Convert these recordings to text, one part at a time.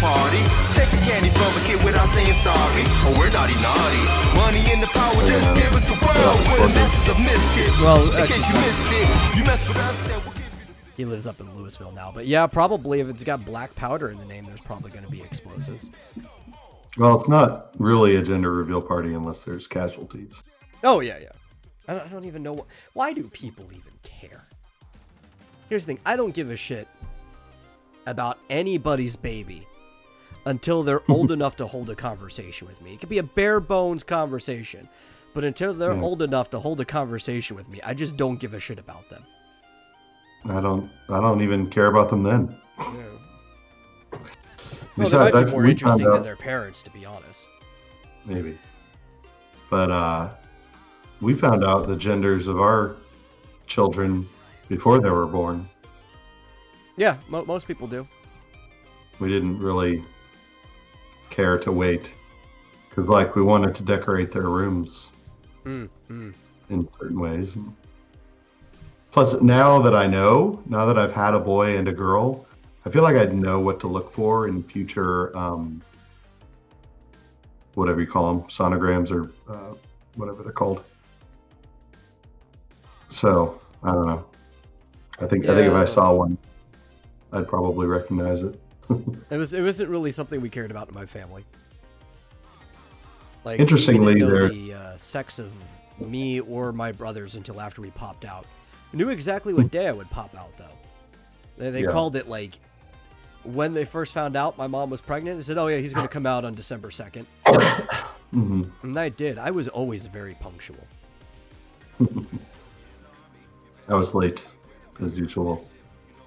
Party. Take the candy from a kid without saying sorry. Oh, we're naughty. Money and the power, just give us the world with a message of mischief. Well, in case you missed it, you messed with us and we'll give you the... He lives up in Louisville now, but yeah, probably if it's got black powder in the name, there's probably going to be explosives. Well, it's not really a gender reveal party unless there's casualties. Oh, yeah. I don't even know. Why do people even care? Here's the thing. I don't give a shit about anybody's baby until they're old enough to hold a conversation with me. It could be a bare bones conversation, but until they're old enough to hold a conversation with me, I just don't give a shit about them. I don't even care about them then. Yeah. Well, they might be more interesting than their parents, to be honest. Maybe. But we found out the genders of our children before they were born. Yeah, most people do. We didn't really care to wait because, like, we wanted to decorate their rooms in certain ways. Plus, now that I've had a boy and a girl, I feel like I'd know what to look for in future, whatever you call them, sonograms or whatever they're called. So I don't know. I think if I saw one, I'd probably recognize it. It wasn't really something we cared about in my family. Like, interestingly, we didn't know the sex of me or my brothers until after we popped out. We knew exactly what day I would pop out, though. They called it, like, when they first found out my mom was pregnant. They said, "Oh yeah, he's going to come out on December 2nd." And I did. I was always very punctual. I was late, as usual.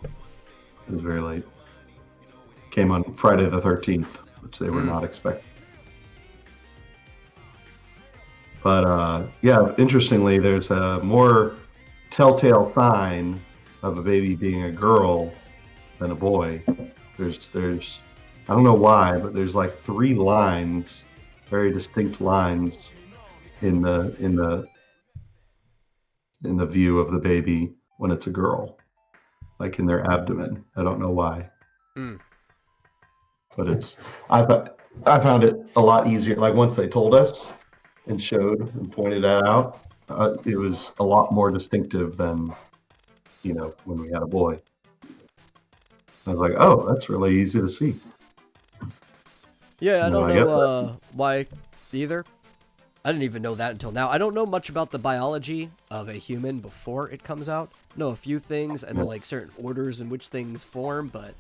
It was very late. Came on Friday the 13th, which they were not expecting. But yeah, interestingly, there's a more telltale sign of a baby being a girl than a boy. There's I don't know why, but there's like 3 lines, very distinct lines in the view of the baby when it's a girl, like in their abdomen. I don't know why. But I found it a lot easier. Like, once they told us and showed and pointed that out, it was a lot more distinctive than, when we had a boy. I was like, oh, that's really easy to see. Yeah, I don't know why either. I didn't even know that until now. I don't know much about the biology of a human before it comes out. I know a few things. I know, like, certain orders in which things form, but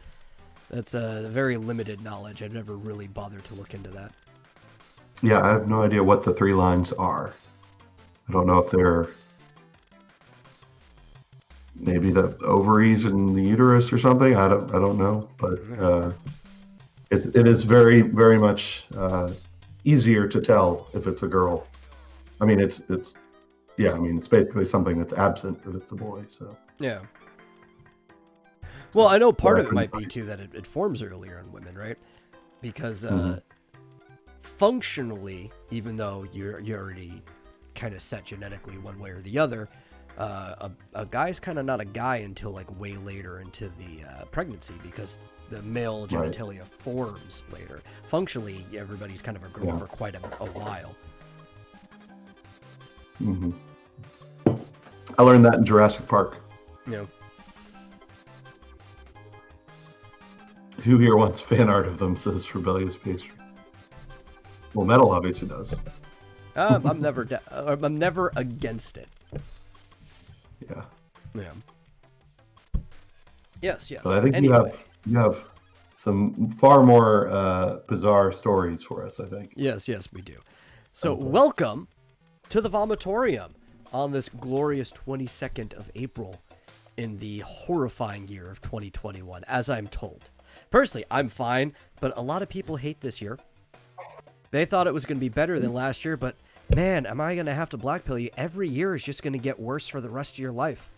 that's a very limited knowledge. I've never really bothered to look into that. Yeah, I have no idea what the 3 lines are. I don't know if they're maybe the ovaries and the uterus or something. I don't know, but it is very, very much easier to tell if it's a girl. I mean, it's basically something that's absent if it's a boy. So yeah. Well, I know part of it might be too that it forms earlier in women, right? Because functionally, even though you're already kind of set genetically one way or the other, a guy's kind of not a guy until, like, way later into the pregnancy, because the male genitalia forms later. Functionally, everybody's kind of a girl for quite a while. I learned that in Jurassic Park. Yeah. Who here wants fan art of them, says Rebellious Pastry. Well, Metal obviously does. I'm never against it. Yeah. Yeah. Yes. But I think you have some far more bizarre stories for us, I think. Yes, we do. So welcome to the Vomitorium on this glorious 22nd of April. in the horrifying year of 2021, as I'm told. Personally, I'm fine, but a lot of people hate this year. They thought it was going to be better than last year, but man, am I going to have to blackpill you? Every year is just going to get worse for the rest of your life.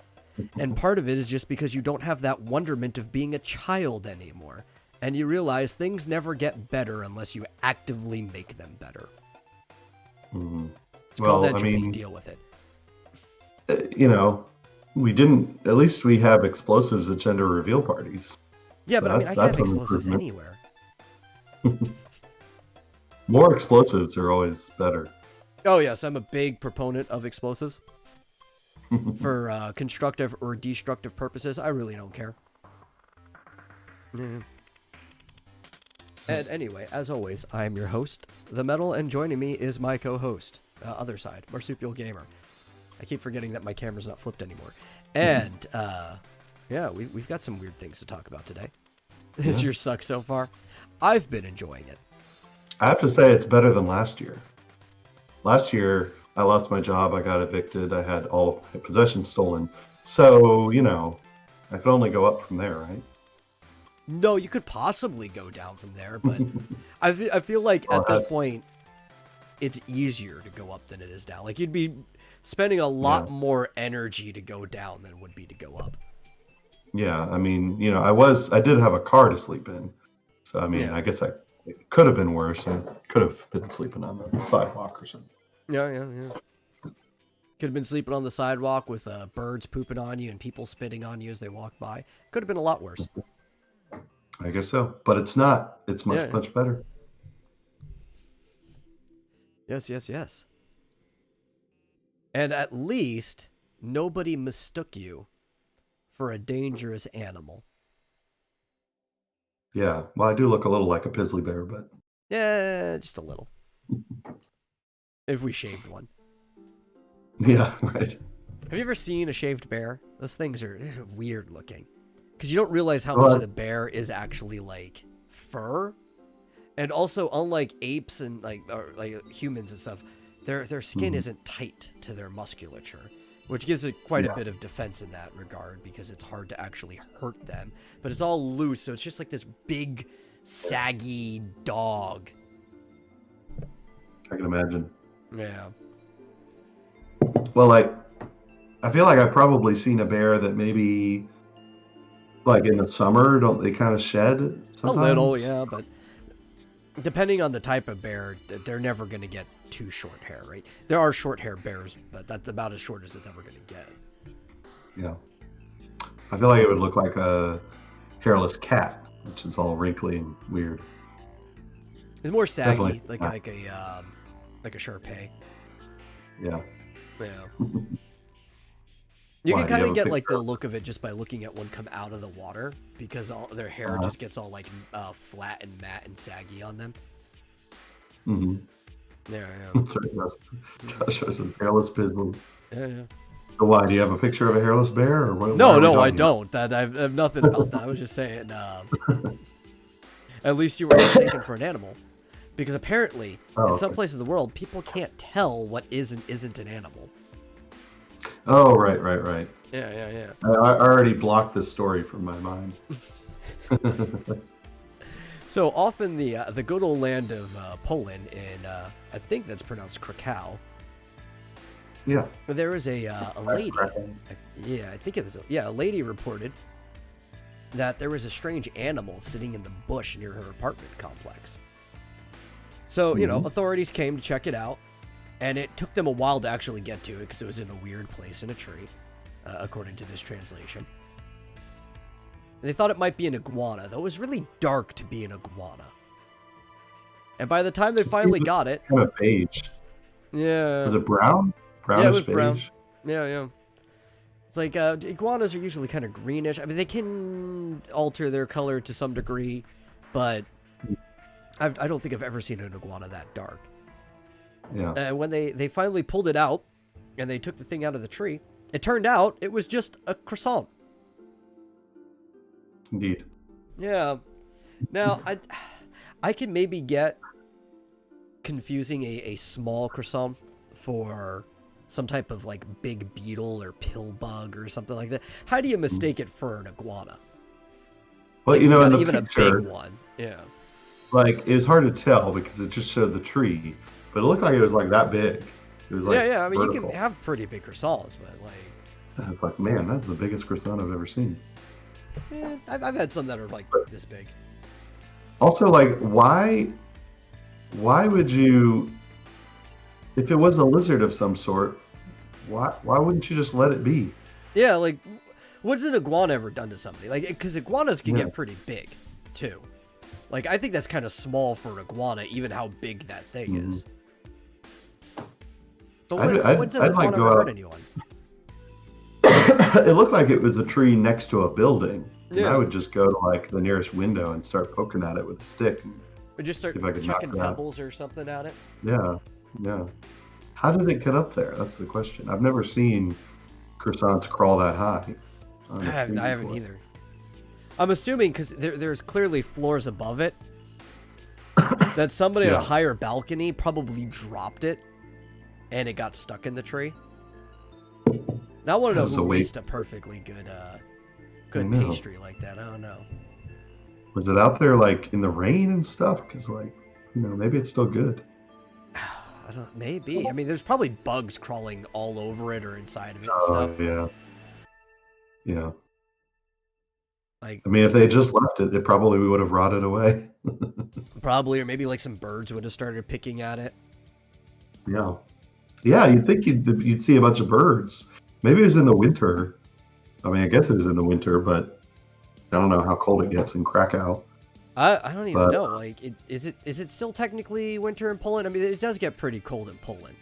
And part of it is just because you don't have that wonderment of being a child anymore. And you realize things never get better unless you actively make them better. Mm-hmm. It's called educating, deal with it. You know, we didn't, at least we have explosives at gender reveal parties. Yeah, but I mean, I can have explosives anywhere. More explosives are always better. Oh, yes, I'm a big proponent of explosives. For constructive or destructive purposes, I really don't care. Mm. And anyway, as always, I am your host, The Metal, and joining me is my co-host, other side, Marsupial Gamer. I keep forgetting that my camera's not flipped anymore. And, yeah, we've got some weird things to talk about today. This year sucks so far. I've been enjoying it. I have to say it's better than last year. Last year, I lost my job, I got evicted, I had all of my possessions stolen. So, you know, I could only go up from there, right? No, you could possibly go down from there, but I feel like at this point, it's easier to go up than it is down. Like, you'd be spending a lot more energy to go down than would be to go up. Yeah, I mean, you know, I did have a car to sleep in. So, I mean, I guess it could have been worse. I could have been sleeping on the sidewalk or something. Yeah. Could have been sleeping on the sidewalk with birds pooping on you and people spitting on you as they walk by. Could have been a lot worse. I guess so. But it's not. It's much better. Yes. And at least nobody mistook you for a dangerous animal. Yeah. Well, I do look a little like a Pizzly bear, but... Yeah, just a little. If we shaved one. Yeah, right. Have you ever seen a shaved bear? Those things are weird looking. Because you don't realize how much of the bear is actually, like, fur. And also, unlike apes and, like humans and stuff, their skin isn't tight to their musculature. Which gives it quite a bit of defense in that regard, because it's hard to actually hurt them. But it's all loose, so it's just like this big, saggy dog. I can imagine. Yeah. Well, like, I feel like I've probably seen a bear that maybe, like, in the summer, don't they kind of shed sometimes? A little, yeah, but depending on the type of bear, they're never going to get too short hair, right? There are short hair bears, but that's about as short as it's ever going to get. Yeah. I feel like it would look like a hairless cat, which is all wrinkly and weird. It's more saggy, Definitely. like a Shar-Pei. Yeah. Yeah. You Why, can do kind you of have a get like picture? the look of it just by looking at one come out of the water, because all their hair just gets all like flat and matte and saggy on them. Mm-hmm. Yeah. That's right. Josh shows his hairless Pizzly. Yeah. So why? Do you have a picture of a hairless bear? Or what, No, I don't. I have nothing about that. I was just saying, at least you were mistaken for an animal. Because apparently, in some places of the world, people can't tell what isn't an animal. Oh, right. Yeah. I already blocked this story from my mind. So off in the good old land of Poland, in I think that's pronounced Krakow. Yeah. There was a lady. I think it was a lady reported that there was a strange animal sitting in the bush near her apartment complex. So, you know, authorities came to check it out, and it took them a while to actually get to it because it was in a weird place in a tree, according to this translation. They thought it might be an iguana, though it was really dark to be an iguana. And by the time they finally got it... Kind of beige. Yeah. Was it brown? Brownish Yeah, it was beige? brown. Yeah. It's like, iguanas are usually kind of greenish. I mean, they can alter their color to some degree, but I don't think I've ever seen an iguana that dark. Yeah. And when they finally pulled it out, and they took the thing out of the tree, it turned out it was just a croissant. Indeed. Yeah. Now, I can maybe get confusing a small croissant for some type of like big beetle or pill bug or something like that. How do you mistake it for an iguana? Well, Like, in the even picture, a big one. Yeah. like it was hard to tell because it just showed the tree, but it looked like it was like that big. It was like Yeah. I mean, vertical. you can have pretty big croissants, but like, I was like, man, that's the biggest croissant I've ever seen. I've had some that are like this big. Also, like, why would you, if it was a lizard of some sort, why wouldn't you just let it be? Yeah, like, what's an iguana ever done to somebody? Like, because iguanas can get pretty big, too. Like, I think that's kind of small for an iguana, even how big that thing is. But when's an iguana ever hurt anyone? It looked like it was a tree next to a building. And Yeah. I would just go to like the nearest window and start poking at it with a stick. Or just start see if I could chucking knock it out. pebbles or something at it? Yeah. How did it get up there? That's the question. I've never seen croissants crawl that high. I haven't either. I'm assuming because there's clearly floors above it that somebody at a higher balcony probably dropped it and it got stuck in the tree. Now I want to know who wastes a perfectly good pastry like that. I don't know. Was it out there like in the rain and stuff? Because like, maybe it's still good. I don't. Maybe. I mean, there's probably bugs crawling all over it or inside of it and stuff. Yeah. Like, I mean, if they had just left it, it probably would have rotted away. Probably, or maybe like some birds would have started picking at it. Yeah. You'd think you'd see a bunch of birds. Maybe it was in the winter. I mean, I guess it was in the winter, but I don't know how cold it gets in Krakow. I don't even know. Like, is it still technically winter in Poland? I mean, it does get pretty cold in Poland.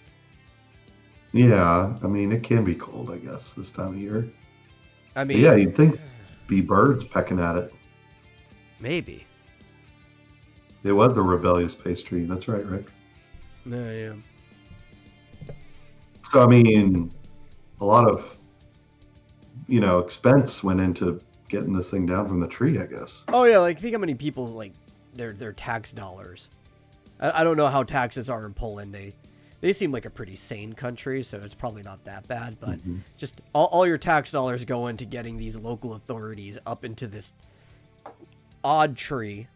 Yeah, I mean, it can be cold, I guess, this time of year. I mean, but yeah, you'd think be birds pecking at it. Maybe. It was the rebellious pastry. That's right, Rick. Yeah. So, I mean, a lot of, expense went into getting this thing down from the tree, I guess. Oh yeah, like think how many people like their tax dollars. I don't know how taxes are in Poland. They seem like a pretty sane country, so it's probably not that bad. But just all your tax dollars go into getting these local authorities up into this odd tree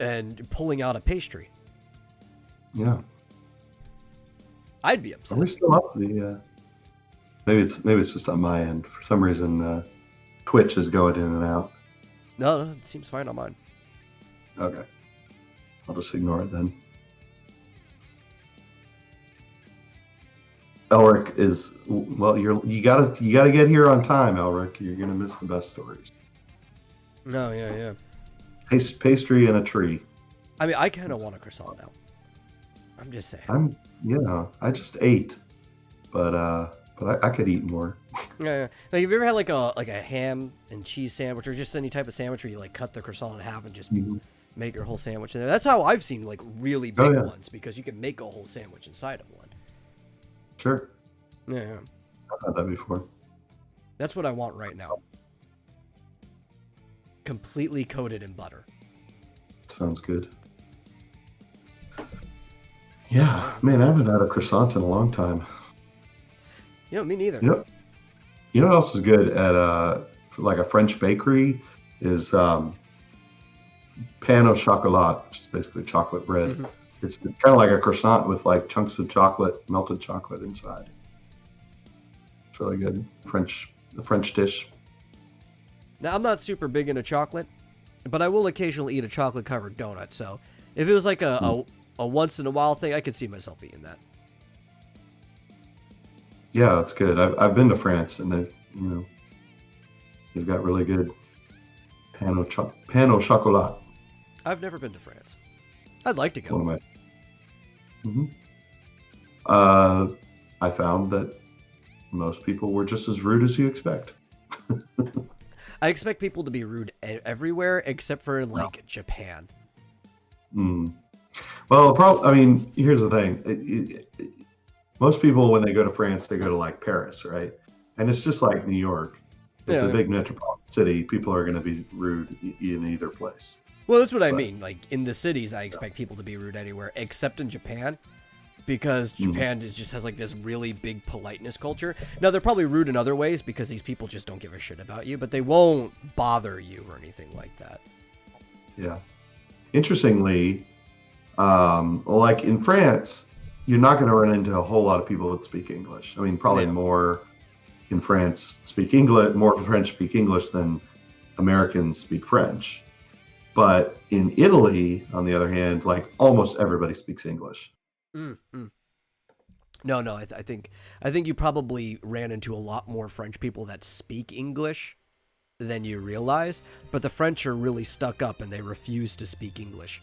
and pulling out a pastry. Yeah, I'd be upset. Are we still up? Maybe it's just on my end. For some reason, Twitch is going in and out. No, it seems fine on mine. Okay, I'll just ignore it then. Elric is you gotta get here on time, Elric. You're gonna miss the best stories. No, yeah. Pastry and a tree. I mean, I kind of want a croissant now. I'm just saying. I just ate, but I could eat more. Yeah. Like, have you ever had like a ham and cheese sandwich, or just any type of sandwich where you like cut the croissant in half and just make your whole sandwich in there? That's how I've seen like really big ones, because you can make a whole sandwich inside of one. Sure. Yeah. I've had that before. That's what I want right now. Completely coated in butter. Sounds good. Yeah, man, I haven't had a croissant in a long time. Me neither. You know what else is good at like a French bakery is pain au chocolat, which is basically chocolate bread. It's kind of like a croissant with like chunks of chocolate, melted chocolate inside. It's really good. The French dish. Now, I'm not super big into chocolate, but I will occasionally eat a chocolate-covered donut. So if it was like a once-in-a-while thing, I could see myself eating that. Yeah, that's good. I've been to France, and they've got really good pain au chocolat. I've never been to France. I'd like to go. I found that most people were just as rude as you expect. I expect people to be rude everywhere except for like Japan. Well, I mean, here's the thing. Most people, when they go to France, they go to like Paris, right? And it's just like New York. It's a big metropolitan city. People are going to be rude in either place. Well, that's what I mean. Like in the cities, I expect people to be rude anywhere except in Japan. because Japan just has like this really big politeness culture. Now they're probably rude in other ways because these people just don't give a shit about you, but they won't bother you or anything like that. Yeah. Interestingly, like in France, you're not going to run into a whole lot of people that speak English. I mean, probably more in France speak English, more French speak English than Americans speak French. But in Italy, on the other hand, like almost everybody speaks English. No, I think you probably ran into a lot more French people that speak English than you realize, but the French are really stuck up and they refuse to speak English.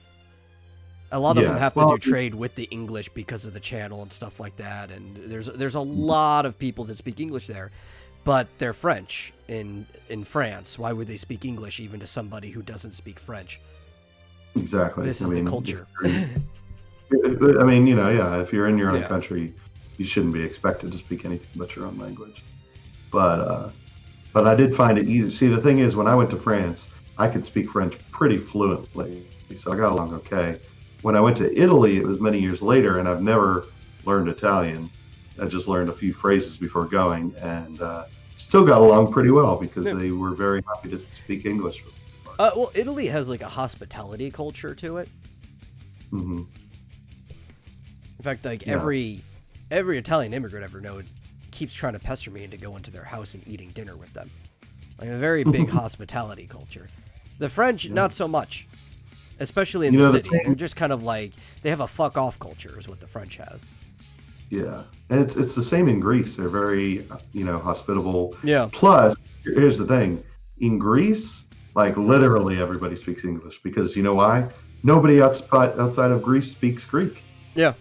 A lot of them have to do trade with the English because of the channel and stuff like that, and there's a lot of people that speak English there, but they're French in France. Why would they speak English even to somebody who doesn't speak French? Exactly. This is the culture. I mean, if you're in your own country, you shouldn't be expected to speak anything but your own language. But I did find it easy. See, the thing is, when I went to France, I could speak French pretty fluently, so I got along okay. When I went to Italy, it was many years later, and I've never learned Italian. I just learned a few phrases before going, and still got along pretty well because they were very happy to speak English. Well, Italy has like a hospitality culture to it. Mm-hmm. In fact, like every Italian immigrant I ever know keeps trying to pester me into going to their house and eating dinner with them. Like a very big hospitality culture. The French, not so much. Especially in the city. They're just kind of like, they have a fuck off culture is what the French have. Yeah. And it's the same in Greece. They're very, hospitable. Yeah. Plus, here's the thing. In Greece, like literally everybody speaks English because you know why? Nobody outside of Greece speaks Greek. Yeah.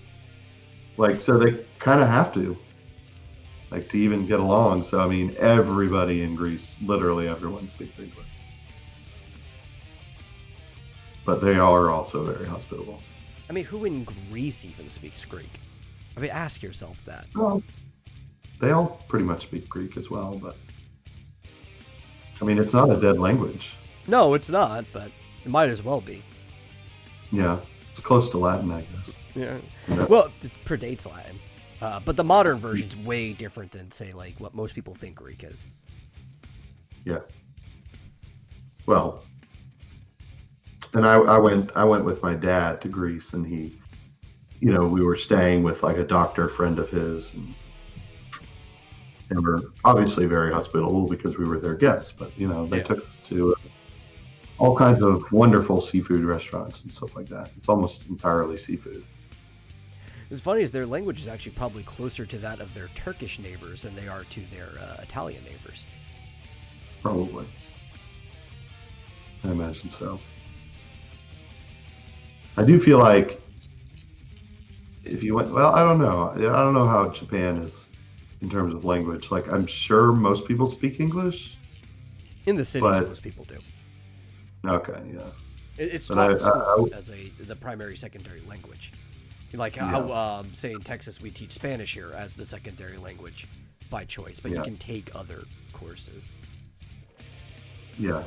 Like, so they kind of have to, like, to even get along. So, I mean, everybody in Greece, literally everyone speaks English. But they are also very hospitable. I mean, who in Greece even speaks Greek? I mean, ask yourself that. Well, they all pretty much speak Greek as well, but I mean, it's not a dead language. No, it's not, but it might as well be. Yeah, it's close to Latin, I guess. Yeah. Well, it predates Latin. But the modern version's way different than, say, like what most people think Greek is. Yeah. Well, and I went with my dad to Greece, and he, we were staying with like a doctor friend of his, and we're obviously very hospitable because we were their guests. But they took us to all kinds of wonderful seafood restaurants and stuff like that. It's almost entirely seafood. What's funny is their language is actually probably closer to that of their Turkish neighbors than they are to their Italian neighbors. Probably. I imagine so. I do feel like if you went, well, I don't know how Japan is in terms of language. Like, I'm sure most people speak English. In the cities, most people do. Okay, yeah. It's taught in schools as the primary, secondary language. Like how, say, in Texas, we teach Spanish here as the secondary language by choice, but you can take other courses. Yeah.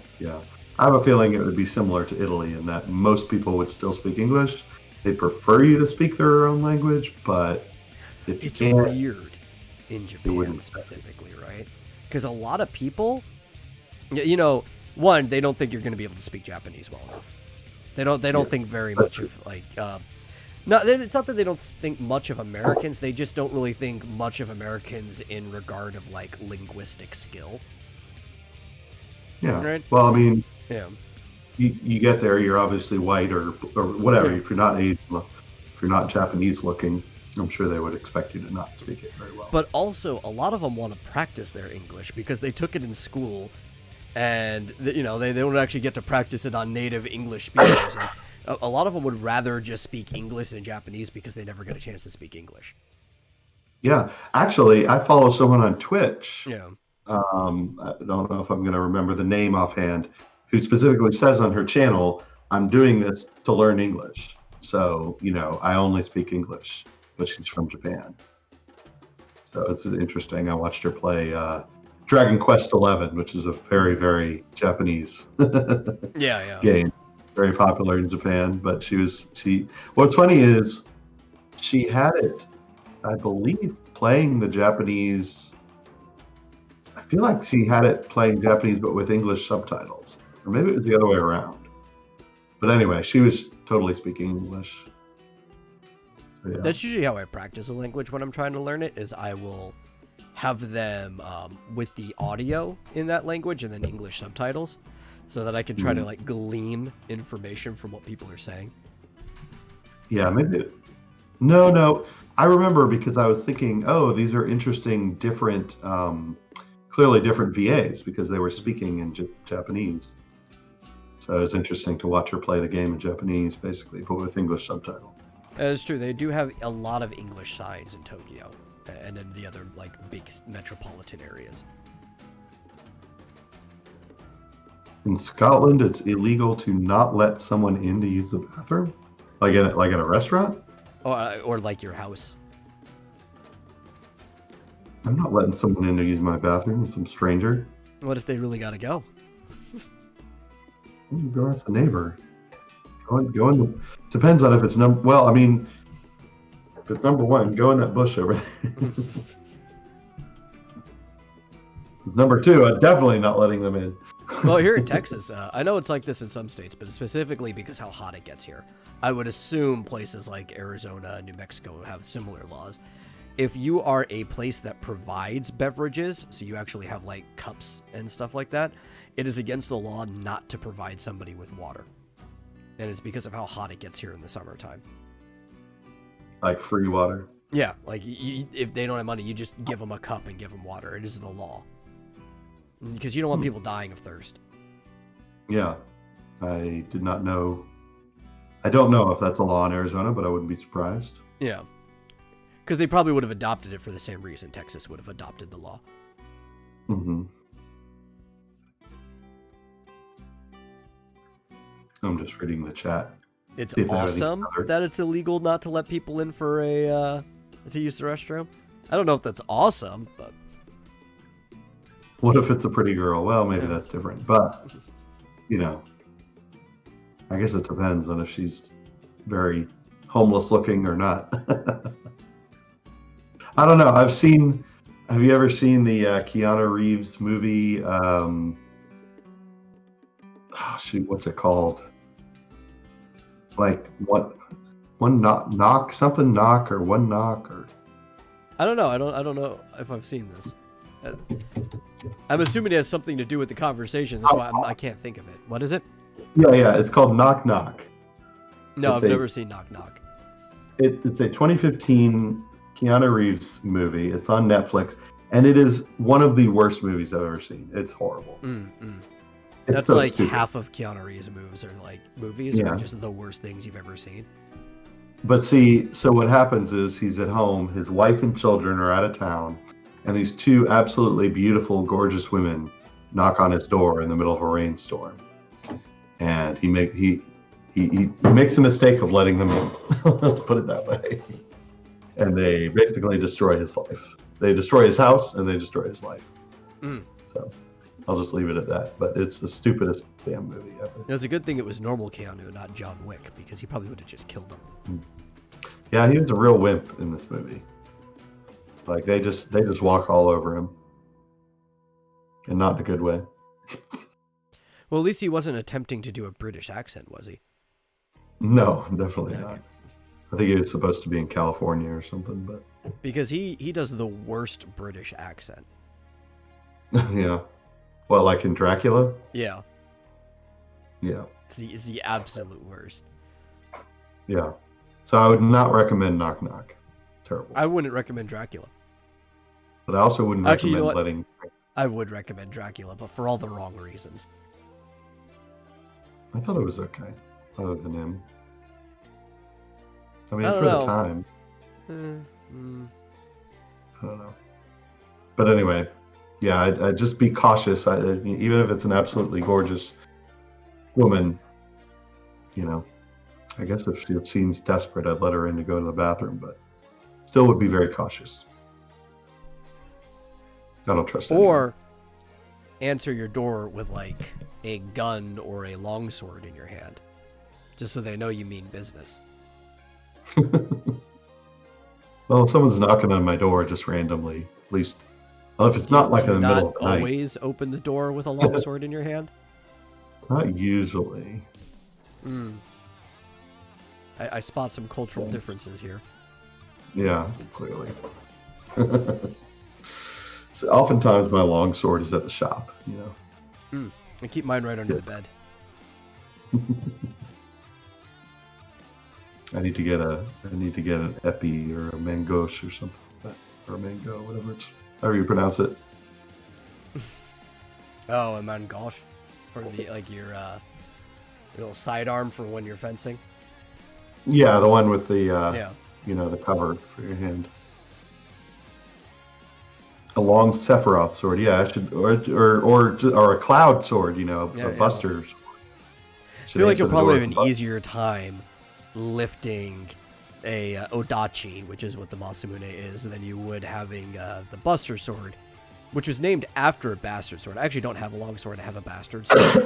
I have a feeling it would be similar to Italy in that most people would still speak English. They prefer you to speak their own language, but it's weird in Japan specifically, right? Because a lot of people, one, they don't think you're going to be able to speak Japanese well enough. They don't think very much of like. No, it's not that they don't think much of Americans. They just don't really think much of Americans in regard of like linguistic skill. Yeah. Right? Well, I mean. Yeah. You get there, you're obviously white or whatever. Yeah. If you're not Japanese looking, I'm sure they would expect you to not speak it very well. But also, a lot of them want to practice their English because they took it in school, and they don't actually get to practice it on native English speakers. And a lot of them would rather just speak English than Japanese because they never get a chance to speak English. Yeah, actually, I follow someone on Twitch. Yeah. I don't know if I'm going to remember the name offhand, who specifically says on her channel, I'm doing this to learn English. So, I only speak English, but she's from Japan. So it's interesting. I watched her play Dragon Quest XI, which is a very, very Japanese game. Very popular in Japan. But what's funny is She had it, I believe, playing the Japanese. I feel like she had it playing Japanese, but with English subtitles. Or maybe it was the other way around. But anyway, she was totally speaking English. So, yeah. That's usually how I practice a language when I'm trying to learn it, is I will have them with the audio in that language and then English subtitles, so that I can try to like glean information from what people are saying. Yeah, maybe. No. I remember because I was thinking, oh, these are interesting, different, clearly different VAs because they were speaking in Japanese. So it was interesting to watch her play the game in Japanese, basically, but with English subtitles. It's true. They do have a lot of English signs in Tokyo and in the other like big metropolitan areas. In Scotland, it's illegal to not let someone in to use the bathroom, like in a restaurant. Or like your house. I'm not letting someone in to use my bathroom with some stranger. What if they really gotta go? Go ask the neighbor. Go in. Depends on if it's number. Well, I mean, if it's number one, go in that bush over there. It's number two. I'm definitely not letting them in. Well, here in Texas, I know it's like this in some states, but specifically because how hot it gets here, I would assume places like Arizona, New Mexico have similar laws. If you are a place that provides beverages, so you actually have like cups and stuff like that, it is against the law not to provide somebody with water. And it's because of how hot it gets here in the summertime. Like free water. Yeah, like if they don't have money, you just give them a cup and give them water. It is the law. Because you don't want people dying of thirst. Yeah, I did not know. I don't know if that's a law in Arizona, but I wouldn't be surprised. Yeah. Because they probably would have adopted it for the same reason Texas would have adopted the law. Mm-hmm. I'm just reading the chat. It's awesome that it's illegal not to let people in for to use the restroom. I don't know if that's awesome, but... What if it's a pretty girl? Well, maybe that's different. But, you know, I guess it depends on if she's very homeless looking or not. I don't know. Have you ever seen the Keanu Reeves movie? What's it called? Like one knock something knock or one knock or... I don't know. I don't know if I've seen this. I'm assuming it has something to do with the conversation. That's why I can't think of it. What is it? Yeah. It's called Knock Knock. No, I've never seen Knock Knock. It's a 2015 Keanu Reeves movie. It's on Netflix, and it is one of the worst movies I've ever seen. It's horrible. That's so like stupid. Half of Keanu Reeves' movies are just the worst things you've ever seen. But see, so what happens is he's at home, his wife and children are out of town, and these two absolutely beautiful, gorgeous women knock on his door in the middle of a rainstorm. And he makes the mistake of letting them in. Let's put it that way. And they basically destroy his life. They destroy his house and they destroy his life. So I'll just leave it at that. But it's the stupidest damn movie ever. It was a good thing it was normal Keanu, not John Wick, because he probably would have just killed him. Yeah, he was a real wimp in this movie. Like they just walk all over him. And not in a good way. Well, at least he wasn't attempting to do a British accent, was he? No, definitely Okay. not. I think he was supposed to be in California or something, but Because he does the worst British accent. yeah. Well, like in Dracula? Yeah. Yeah. It's the absolute worst. Yeah. So I would not recommend Knock Knock. Terrible. I wouldn't recommend Dracula. But I also wouldn't Actually, you know recommend what? letting... I would recommend Dracula, but for all the wrong reasons. I thought it was okay, other than him. I mean, I don't for know. the time. I don't know. But anyway, yeah, I'd just be cautious. Even if it's an absolutely gorgeous woman, you know, I guess if she seems desperate, I'd let her in to go to the bathroom, but still would be very cautious. I don't trust anyone. Or answer your door with like a gun or a longsword in your hand, just so they know you mean business. Well, if someone's knocking on my door just randomly, at least, well, if it's not like Do in you the middle not of the night, always open the door with a longsword in your hand? not usually. I spot some cultural differences here. Yeah, clearly. So oftentimes my longsword is at the shop, you know. I keep mine right under the bed. I need to get an epi or a mangosh or something like that, or a mango, however you pronounce it. Oh, a mangosh for the your little sidearm for when you're fencing. Yeah, the one with the Yeah. the cover for your hand. A long Sephiroth sword, yeah, I should, or a cloud sword, a buster sword. I feel like you'll probably have an easier time lifting a Odachi, which is what the Masamune is, than you would having the Buster Sword, which was named after a bastard sword. I actually don't have a long sword, I have a bastard sword.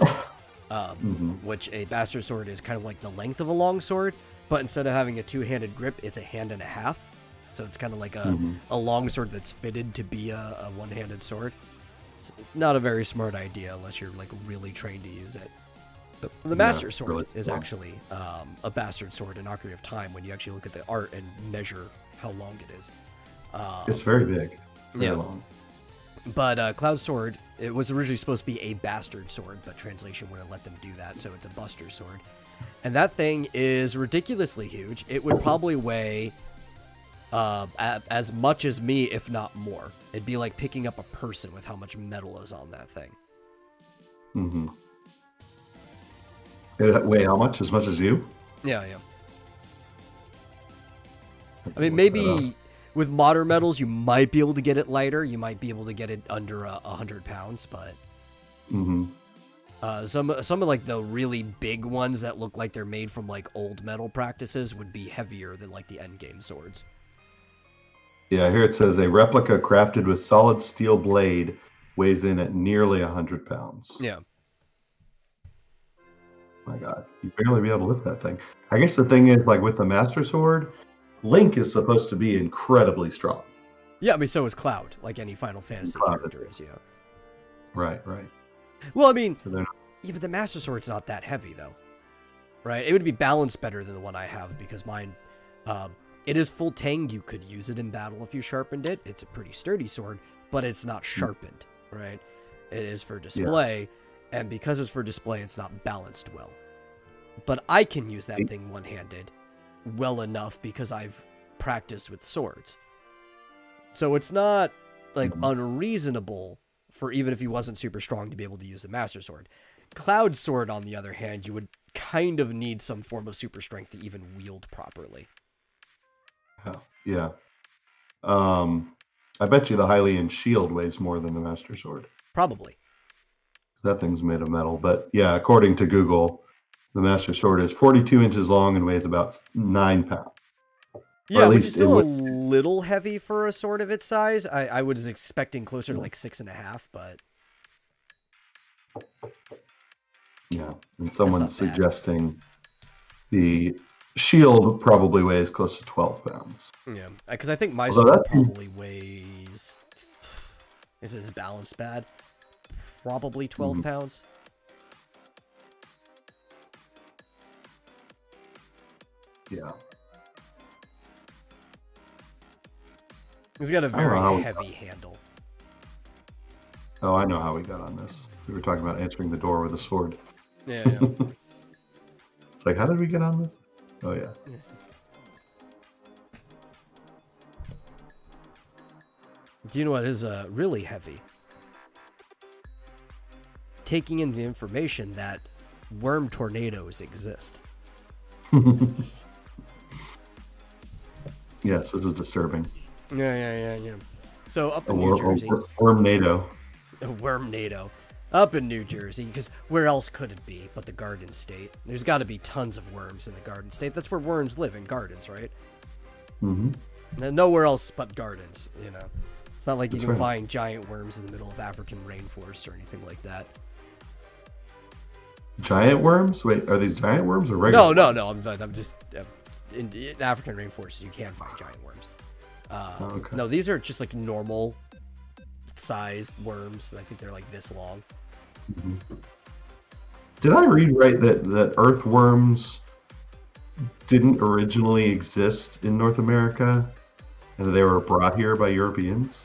Which a bastard sword is kind of like the length of a long sword, but instead of having a two-handed grip, it's a hand and a half. So it's kind of like a long sword that's fitted to be a one-handed sword. It's not a very smart idea unless you're like really trained to use it. The Master Sword really is actually a bastard sword in Ocarina of Time when you actually look at the art and measure how long it is. It's very big. Very long. But Cloud Sword, it was originally supposed to be a bastard sword, but translation wouldn't let them do that, so it's a Buster Sword. And that thing is ridiculously huge. It would probably weigh as much as me, if not more. It'd be like picking up a person with how much metal is on that thing. Mm-hmm. Wait, how much? As much as you? Yeah. I mean, maybe with modern metals, you might be able to get it lighter. You might be able to get it under 100 pounds, but some of like the really big ones that look like they're made from like old metal practices would be heavier than like the endgame swords. Yeah, here it says a replica crafted with solid steel blade weighs in at nearly 100 pounds. Yeah. My God, you'd barely be able to lift that thing. I guess the thing is, like with the Master Sword, Link is supposed to be incredibly strong. Yeah, I mean, so is Cloud, like any Final Fantasy character is, yeah. Right. Well, I mean, yeah, but the Master Sword's not that heavy, though. Right? It would be balanced better than the one I have, because mine, it is full tang. You could use it in battle if you sharpened it. It's a pretty sturdy sword, but it's not sharpened, right? It is for display, and because it's for display, it's not balanced well. But I can use that thing one-handed well enough because I've practiced with swords. So it's not, like, unreasonable for even if he wasn't super strong to be able to use the Master Sword. Cloud Sword, on the other hand, you would kind of need some form of super strength to even wield properly. Yeah. I bet you the Hylian shield weighs more than the Master Sword. Probably. That thing's made of metal. But yeah, according to Google, the Master Sword is 42 inches long and weighs about 9 pounds. Yeah, which is still a little heavy for a sword of its size. I was expecting closer to like 6.5, but... Yeah, and someone's suggesting the shield probably weighs close to 12 pounds. Yeah, because I think my sword probably weighs... Is this balanced bad? Probably 12 pounds. Yeah. It's got a very heavy handle. Oh, I know how we got on this. We were talking about answering the door with a sword. Yeah. It's like, how did we get on this? Oh, yeah. Do you know what is really heavy? Taking in the information that worm tornadoes exist. Yes, this is disturbing. Yeah. So up in New Jersey. Wormnado. A wormnado. Up in New Jersey, because where else could it be but the Garden State? There's got to be tons of worms in the Garden State. That's where worms live, in gardens, right? Mm-hmm. Nowhere else but gardens, you know. It's not like you can find giant worms in the middle of African rainforests or anything like that. Giant worms? Wait, are these giant worms or regular? No. I'm just in African rainforests. You can find giant worms. Okay. No, these are just like normal sized worms. I think they're like this long. Did I read right that earthworms didn't originally exist in North America and that they were brought here by Europeans?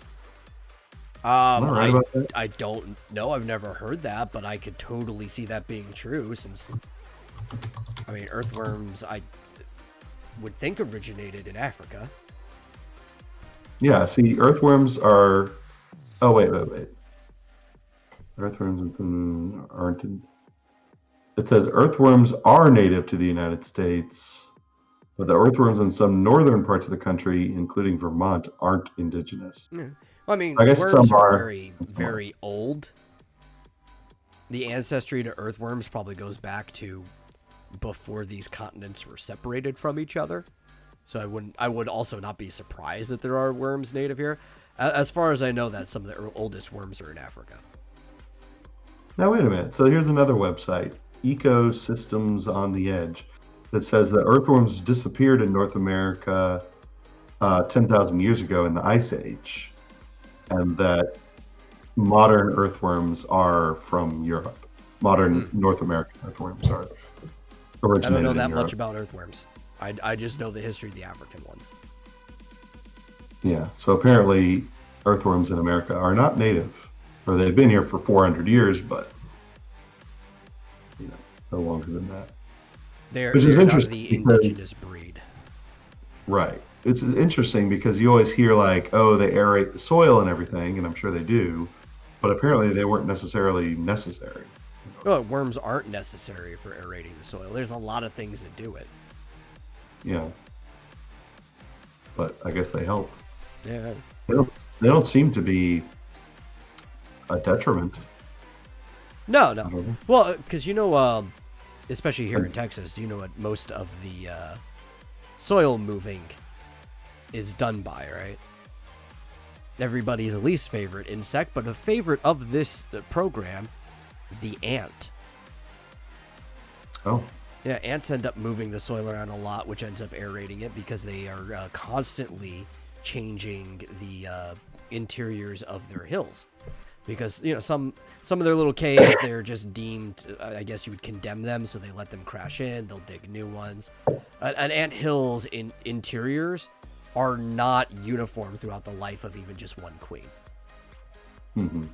Am I right about that? I don't know. I've never heard that, but I could totally see that being true since, I mean, earthworms, I would think originated in Africa. Yeah, see, earthworms are... Oh, wait. Earthworms aren't... It says earthworms are native to the United States, but the earthworms in some northern parts of the country, including Vermont, aren't indigenous. Yeah. Well, I mean, I guess worms some are are. very, very old. The ancestry to earthworms probably goes back to before these continents were separated from each other. So I would also not be surprised that there are worms native here. As far as I know, that some of the oldest worms are in Africa. Now, wait a minute. So here's another website, Ecosystems on the Edge, that says that earthworms disappeared in North America 10,000 years ago in the Ice Age, and that modern earthworms are from Europe. Modern North American earthworms are originated I don't know in that Europe. much about earthworms. I just know the history of the African ones. Yeah, so apparently earthworms in America are not native, or they've been here for 400 years, but no longer than that. They're Which is not interesting the because- indigenous breed. Right. It's interesting because you always hear like, oh, they aerate the soil and everything, and I'm sure they do, but apparently they weren't necessarily necessary. No, worms aren't necessary for aerating the soil. There's a lot of things that do it. Yeah. But I guess they help. Yeah. They don't seem to be a detriment. No. Mhm. Well, because especially here in Texas, do you know what most of the soil moving is done by, right? Everybody's least favorite insect, but a favorite of this program, the ant. Oh. Yeah, ants end up moving the soil around a lot, which ends up aerating it because they are constantly changing the interiors of their hills. Because some of their little caves, they're just deemed, I guess you would condemn them, so they let them crash in. They'll dig new ones. An ant hill's interiors are not uniform throughout the life of even just one queen. Mm-hmm.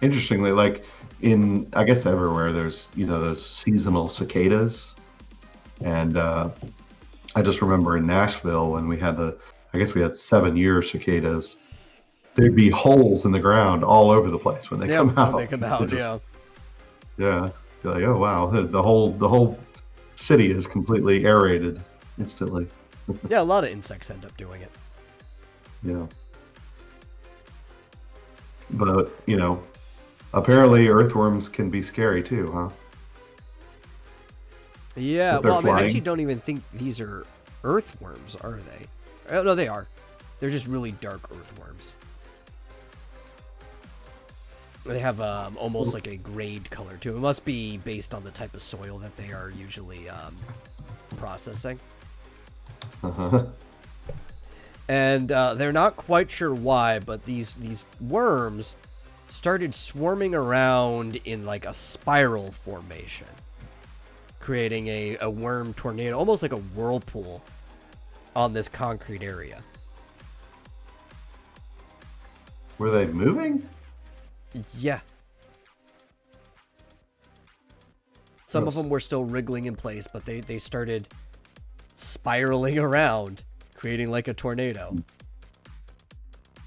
Interestingly, like I guess everywhere, there's those seasonal cicadas, and I just remember in Nashville when we had I guess we had 7-year cicadas. There'd be holes in the ground all over the place when they come out. When they come out, Yeah. You're like, oh wow, the whole city is completely aerated instantly. Yeah, a lot of insects end up doing it. Yeah. But apparently earthworms can be scary too, huh? Yeah, If they're well, I flying. actually don't even think these are earthworms, are they? Oh, no, they are. They're just really dark earthworms. They have almost like a grayed color to it. It must be based on the type of soil that they are usually processing. Uh-huh. And they're not quite sure why, but these worms started swarming around in like a spiral formation, creating a worm tornado, almost like a whirlpool on this concrete area. Were they moving? Yeah. Some of Gross. them were still wriggling in place, but they started spiraling around, creating like a tornado.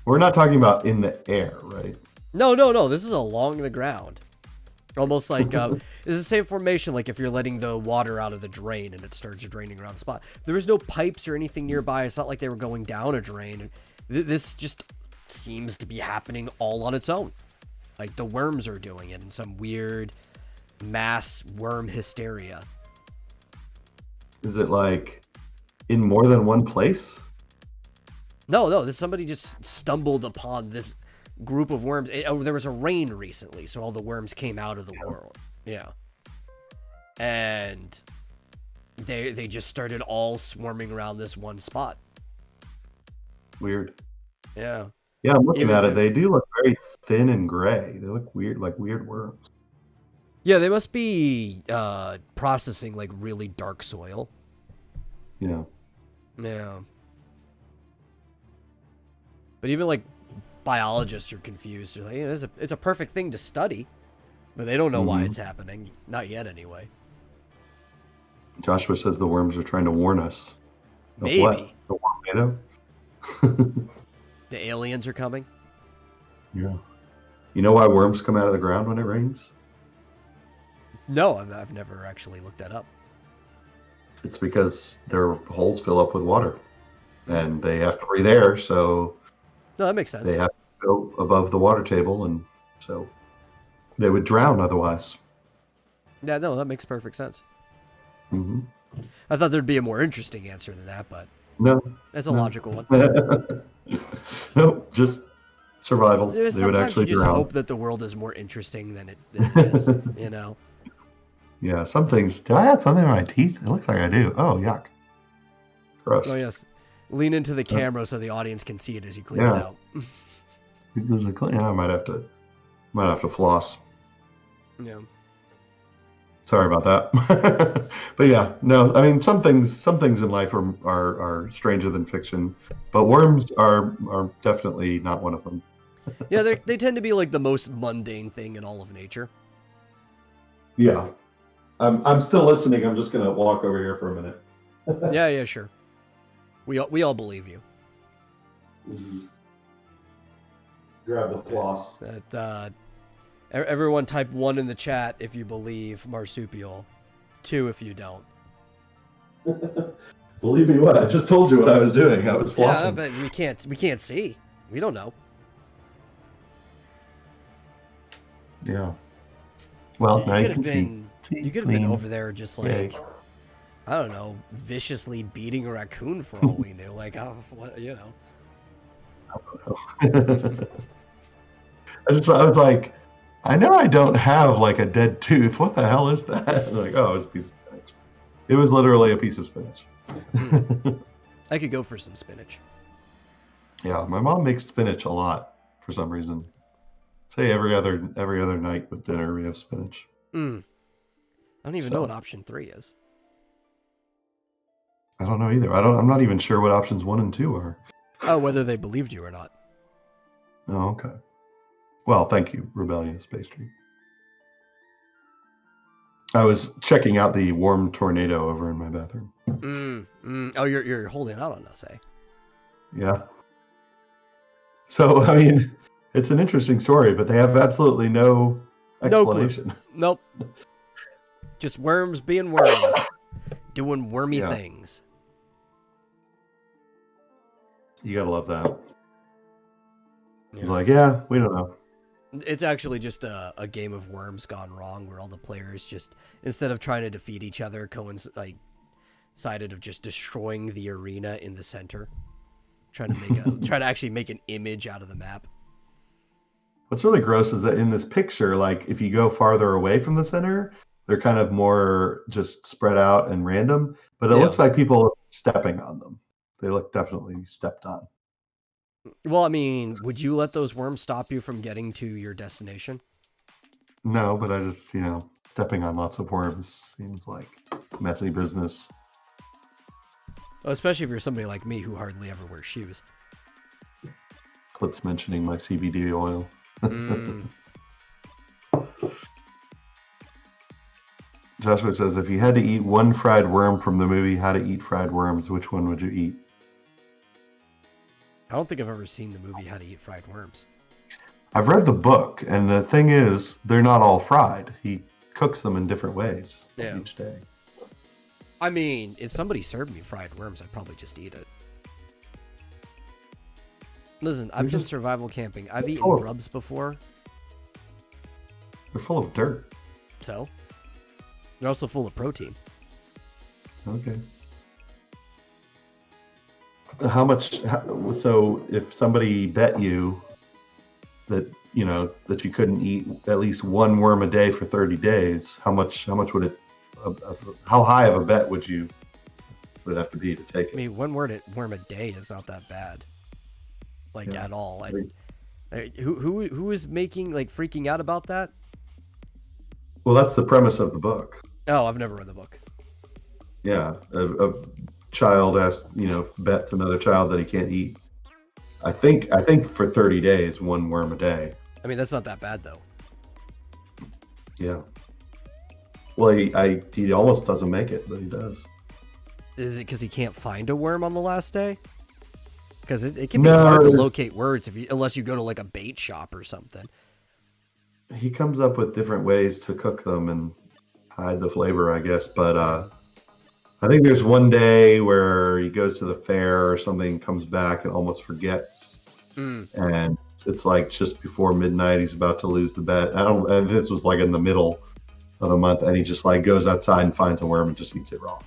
We're not talking about in the air, right? No. This is along the ground. Almost like it's the same formation like if you're letting the water out of the drain and it starts draining around the spot. There was no pipes or anything nearby. It's not like they were going down a drain. This just seems to be happening all on its own. Like the worms are doing it in some weird mass worm hysteria. Is it like in more than one place? No, somebody just stumbled upon this group of worms. There was a rain recently, so all the worms came out of the world. Yeah. And they just started all swarming around this one spot. Weird. Yeah. Yeah, I'm looking Even at it. if- They do look very thin and gray. They look weird, like weird worms. Yeah, they must be processing like really dark soil. Yeah. Yeah. But even like biologists are confused. They're like, yeah, it's a perfect thing to study, but they don't know why it's happening. Not yet, anyway. Joshua says the worms are trying to warn us. Of Maybe. what? The tornado? The aliens are coming. Yeah. You know why worms come out of the ground when it rains? No, I've never actually looked that up. It's because their holes fill up with water, and they have to breathe air, so No, that makes sense. they have to go above the water table, and so they would drown otherwise. Yeah, no, that makes perfect sense. Mm-hmm. I thought there'd be a more interesting answer than that, but No. that's a logical one. Nope, just survival. They would Sometimes actually you just drown. hope that the world is more interesting than it is, you know? Yeah, some things. Do I have something in my teeth? It looks like I do. Oh, yuck. Gross. Oh, yes. Lean into the camera so the audience can see it as you clean Yeah. it out. Yeah, I might have to floss. Yeah. Sorry about that. But yeah, no, I mean some things in life are stranger than fiction, but worms are definitely not one of them. Yeah, they tend to be like the most mundane thing in all of nature. Yeah. I'm still listening. I'm just gonna walk over here for a minute. Yeah, sure. We all believe you. Grab the floss. That everyone type 1 in the chat if you believe Marsupial, 2 if you don't. Believe me what? I just told you what I was doing. I was flossing. Yeah, but we can't see. We don't know. Yeah. Well, now You you could have can been see. you could have been over there just like Yay. I don't know, viciously beating a raccoon for all we knew. Like, oh, what, you know. I was like, I know I don't have like a dead tooth. What the hell is that? Like, oh, it's a piece of spinach. It was literally a piece of spinach. I could go for some spinach. Yeah, my mom makes spinach a lot for some reason. Say every other night with dinner we have spinach. I don't even know what option 3 is. I don't know either. I'm not even sure what options 1 and 2 are. Oh, whether they believed you or not. Oh, okay. Well, thank you, Rebellious Pastry. I was checking out the warm tornado over in my bathroom. Oh, you're holding out on us, eh? Yeah. So, I mean, it's an interesting story, but they have absolutely no explanation. Nope. Just worms being worms. Doing wormy things. You gotta love that. Yeah. You're like, yeah, we don't know. It's actually just a game of worms gone wrong, where all the players just, instead of trying to defeat each other, decided of just destroying the arena in the center, trying to actually make an image out of the map. What's really gross is that in this picture, like if you go farther away from the center, they're kind of more just spread out and random, but it looks like people are stepping on them. They look definitely stepped on. Well, I mean, would you let those worms stop you from getting to your destination? No, but I just, stepping on lots of worms seems like messy business. Especially if you're somebody like me who hardly ever wears shoes. Quits mentioning my CBD oil. Joshua says, if you had to eat one fried worm from the movie How to Eat Fried Worms, which one would you eat? I don't think I've ever seen the movie How to Eat Fried Worms. I've read the book, and the thing is, they're not all fried. He cooks them in different ways each day. I mean, if somebody served me fried worms, I'd probably just eat it. Listen, I've been survival camping. I've eaten grubs before. They're full of dirt. So? They're also full of protein. Okay. So if somebody bet you that, that you couldn't eat at least one worm a day for 30 days, how much would it, how high of a bet would it have to be to take it? I mean, one worm a day is not that bad. like Yeah. at all. Who is making like freaking out about that? Well, that's the premise of the book. Oh, I've never read the book. Yeah, a child bets another child that he can't eat. I think for 30 days, one worm a day. I mean, that's not that bad though. Yeah. Well, he almost doesn't make it, but he does. Is it because he can't find a worm on the last day? Because it can be hard to locate worms unless you go to like a bait shop or something. He comes up with different ways to cook them and hide the flavor, I guess. But I think there's one day where he goes to the fair or something, comes back and almost forgets. And it's like just before midnight, he's about to lose the bet. And this was like in the middle of the month, and he just like goes outside and finds a worm and just eats it raw.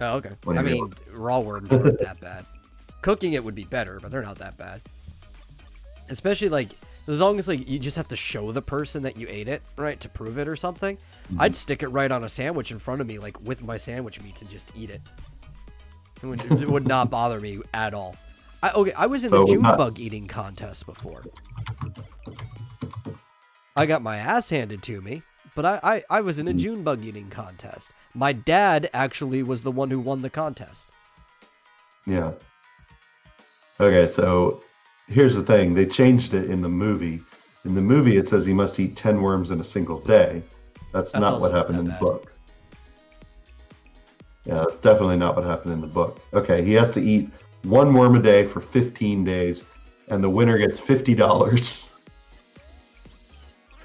Oh, okay. I mean, raw worms aren't that bad. Cooking it would be better, but they're not that bad. Especially like as long as like you just have to show the person that you ate it, right, to prove it or something. I'd stick it right on a sandwich in front of me, like with my sandwich meats, and just eat it. It would not bother me at all. I was in a June bug eating contest before. I got my ass handed to me, but I was in a June bug eating contest. My dad actually was the one who won the contest. Yeah. Okay, so here's the thing. They changed it in the movie. In the movie, it says he must eat 10 worms in a single day. That's not what happened in the book. Yeah, that's definitely not what happened in the book. Okay, he has to eat one worm a day for 15 days, and the winner gets $50.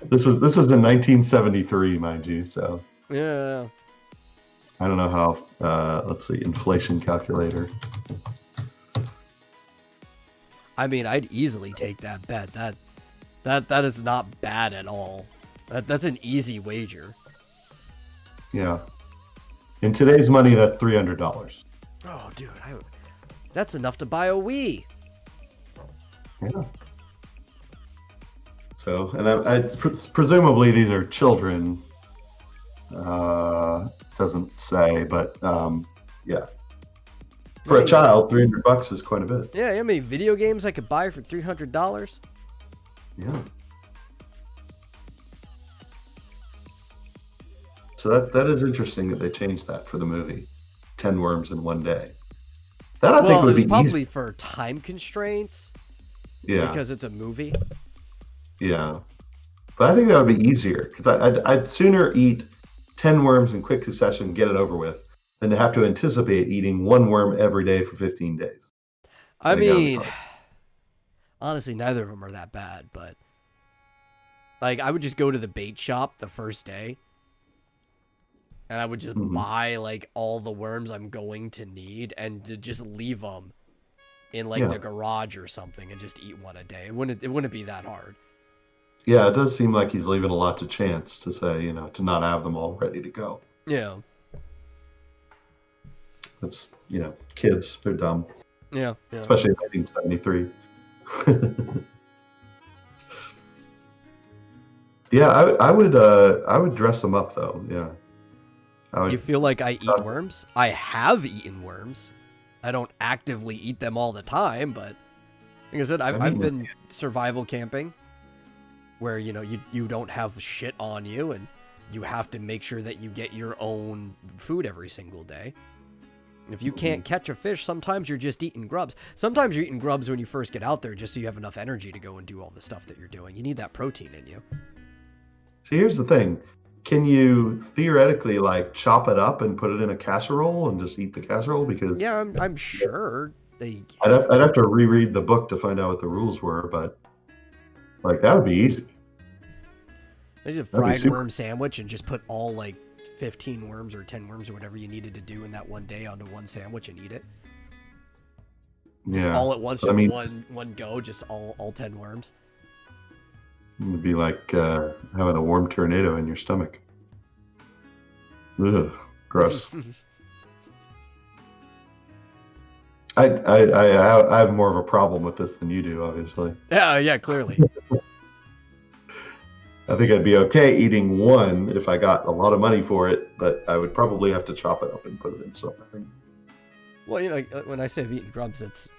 This was in 1973, mind you. So yeah, I don't know how. Let's see, inflation calculator. I mean, I'd easily take that bet. That is not bad at all. That's an easy wager. Yeah. In today's money, that's $300. Oh, dude, that's enough to buy a Wii. Yeah. So, and presumably these are children. Doesn't say, but yeah. For a child, $300 is quite a bit. Yeah, how many video games I could buy for $300? Yeah. So that is interesting that they changed that for the movie. 10 worms in one day. That I think would be probably for time constraints. Yeah. Because it's a movie. Yeah. But I think that would be easier because I'd sooner eat 10 worms in quick succession, get it over with, than to have to anticipate eating one worm every day for 15 days. I mean, honestly, neither of them are that bad, but like I would just go to the bait shop the first day and I would just buy like all the worms I'm going to need and to just leave them in like the garage or something and just eat one a day. It wouldn't be that hard. Yeah, it does seem like he's leaving a lot to chance to say, to not have them all ready to go. Yeah. That's, kids, they're dumb. Yeah. Especially in 1973. Yeah, I would dress them up though. Yeah. You feel like I eat worms? I have eaten worms. I don't actively eat them all the time, but like I said, I've been survival camping where, you don't have shit on you and you have to make sure that you get your own food every single day. If you can't catch a fish, sometimes you're just eating grubs. Sometimes you're eating grubs when you first get out there just so you have enough energy to go and do all the stuff that you're doing. You need that protein in you. See, here's the thing. Can you theoretically like chop it up and put it in a casserole and just eat the casserole? Because yeah, I'm sure they. I'd have to reread the book to find out what the rules were, but like that would be easy. They did a fried worm sandwich and just put all like 15 worms or 10 worms or whatever you needed to do in that one day onto one sandwich and eat it. Yeah, all at once, one go, just all 10 worms. It would be like having a warm tornado in your stomach. Ugh, gross. I have more of a problem with this than you do, obviously. Yeah, clearly. I think I'd be okay eating one if I got a lot of money for it, but I would probably have to chop it up and put it in something. Well, when I say I've eaten grubs, it's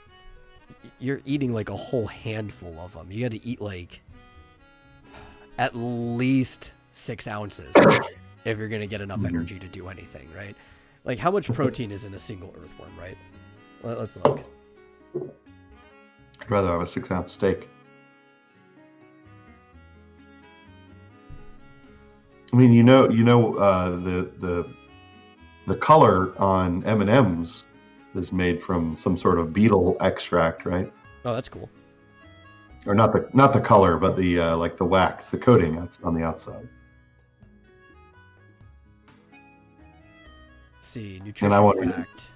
you're eating like a whole handful of them. You got to eat like at least 6 ounces if you're gonna get enough energy to do anything, right? Like, how much protein is in a single earthworm, right? Let's look. I'd rather have a 6-ounce steak. I mean, the color on M&Ms is made from some sort of beetle extract, right? Oh, that's cool. Or not the color, but the like the wax, the coating that's on the outside. Let's see, And nutrition fact.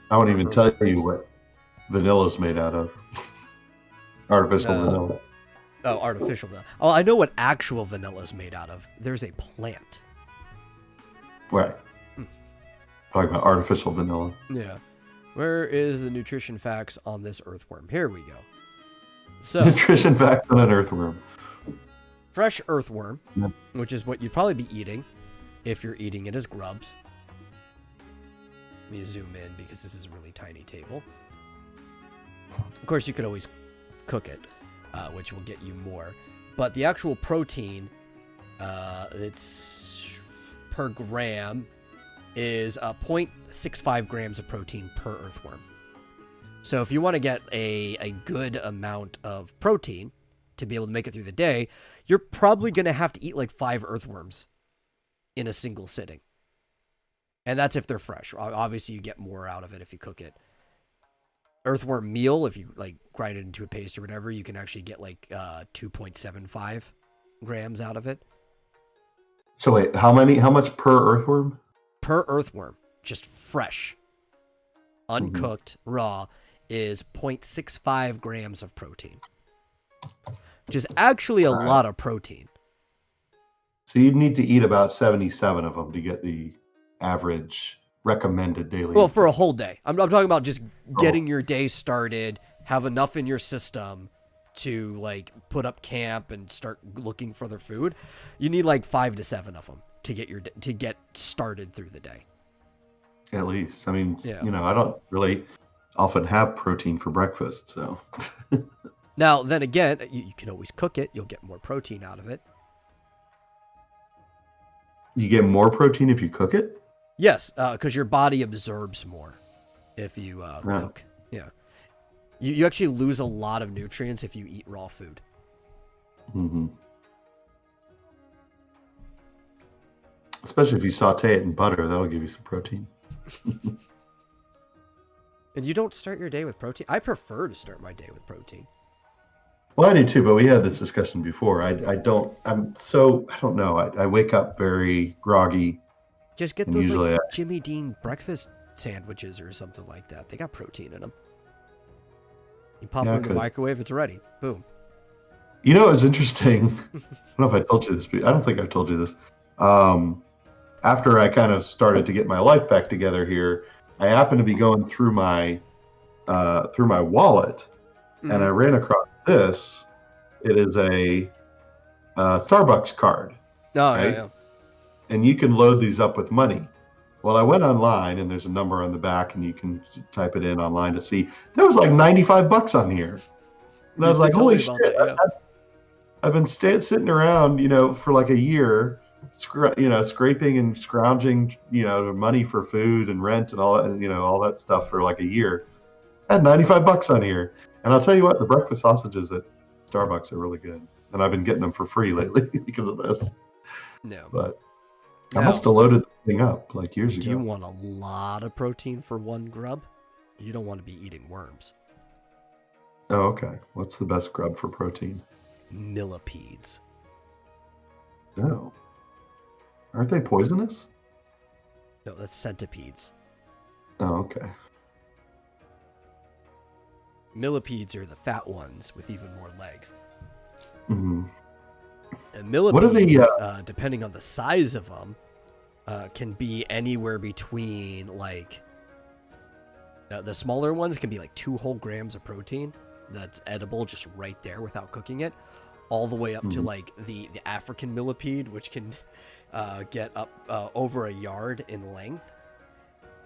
I won't even tell you what vanilla's made out of. Artificial vanilla. Oh, artificial vanilla. Oh, I know what actual vanilla is made out of. There's a plant. Right. Talking about artificial vanilla. Yeah. Where is the nutrition facts on this earthworm? Here we go. So, Nutrition facts on an earthworm. fresh earthworm, Yeah. which is what you'd probably be eating if you're eating it as grubs. Let me zoom in because this is a really tiny table. Of course, you could always cook it, which will get you more. But the actual protein, it's per gram, is 0.65 grams of protein per earthworm. So if you want to get a good amount of protein to be able to make it through the day, you're probably going to have to eat like 5 earthworms in a single sitting. And that's if they're fresh. Obviously, you get more out of it if you cook it. Earthworm meal, if you like grind it into a paste or whatever, you can actually get like 2.75 grams out of it. So wait, how much per earthworm? Per earthworm, just fresh, uncooked, raw, is 0.65 grams of protein, which is actually a lot of protein. So you'd need to eat about 77 of them to get the average recommended daily. Well, for a whole day. I'm talking about just getting your day started, have enough in your system to like put up camp and start looking for their food. You need like 5 to 7 of them to get started through the day. At least. I mean, Yeah. I don't really often have protein for breakfast, so. Now, then again, you can always cook it. You'll get more protein out of it. You get more protein if you cook it? Yes, because your body absorbs more if you cook. Yeah. You actually lose a lot of nutrients if you eat raw food. Mm-hmm. Especially if you saute it in butter, that'll give you some protein. And you don't start your day with protein? I prefer to start my day with protein. Well, I do too, but we had this discussion before. I don't know. I wake up very groggy. Just get And those usually like Jimmy Dean breakfast sandwiches or something like that. They got protein in them. You pop them in the microwave, it's ready. Boom. You know, it's interesting. I don't know if I told you this, but I don't think I've told you this. After I kind of started to get my life back together here, I happened to be going through my wallet, and I ran across this. It is a Starbucks card. Oh, right? yeah. And you can load these up with money. Well, I went online, and there's a number on the back, and you can type it in online to see. There was like $95 on here, and I was like, "Holy shit!" I've been sitting around, for like a year, scraping and scrounging, money for food and rent and all that, all that stuff for like a year. I had $95 on here, and I'll tell you what, the breakfast sausages at Starbucks are really good, and I've been getting them for free lately because of this. No. But I must have loaded the thing up like years ago. Do you want a lot of protein for one grub? You don't want to be eating worms. Oh, okay. What's the best grub for protein? Millipedes. No. Aren't they poisonous? No, that's centipedes. Oh, okay. Millipedes are the fat ones with even more legs. Mm-hmm. And millipedes, depending on the size of them, can be anywhere between like the smaller ones can be like 2 whole grams of protein that's edible just right there without cooking it, all the way up to like the African millipede, which can get up over a yard in length.